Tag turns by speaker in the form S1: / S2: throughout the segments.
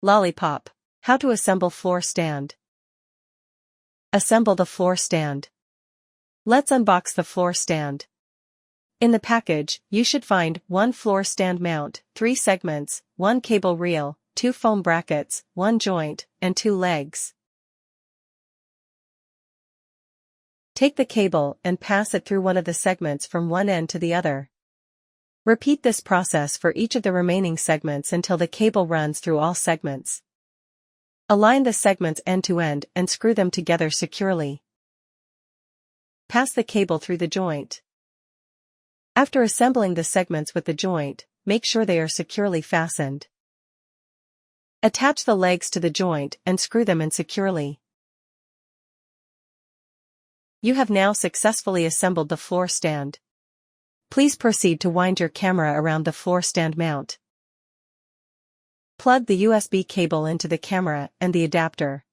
S1: Lollipop. How to assemble floor stand. Assemble the floor stand. Let's unbox the floor stand. In the package, you should find 1 floor stand mount, 3 segments, 1 cable reel, 2 foam brackets, 1 joint, and 2 legs. Take the cable and pass it through one of the segments from one end to the other. Repeat this process for each of the remaining segments until the cable runs through all segments. Align the segments end to end and screw them together securely. Pass the cable through the joint. After assembling the segments with the joint, make sure they are securely fastened. Attach the legs to the joint and screw them in securely. You have now successfully assembled the floor stand. Please proceed to wind your camera around the floor stand mount. Plug the USB cable into the camera and the adapter.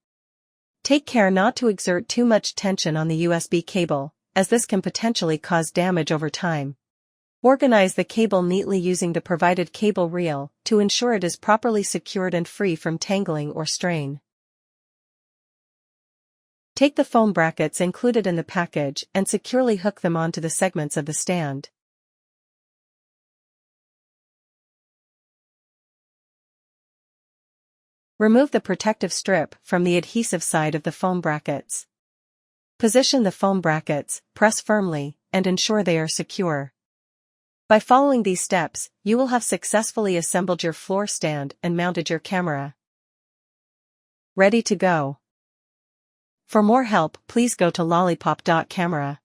S1: Take care not to exert too much tension on the USB cable, as this can potentially cause damage over time. Organize the cable neatly using the provided cable reel to ensure it is properly secured and free from tangling or strain. Take the foam brackets included in the package and securely hook them onto the segments of the stand. Remove the protective strip from the adhesive side of the foam brackets. Position the foam brackets, press firmly, and ensure they are secure. By following these steps, you will have successfully assembled your floor stand and mounted your camera. Ready to go. For more help, please go to lollipop.camera.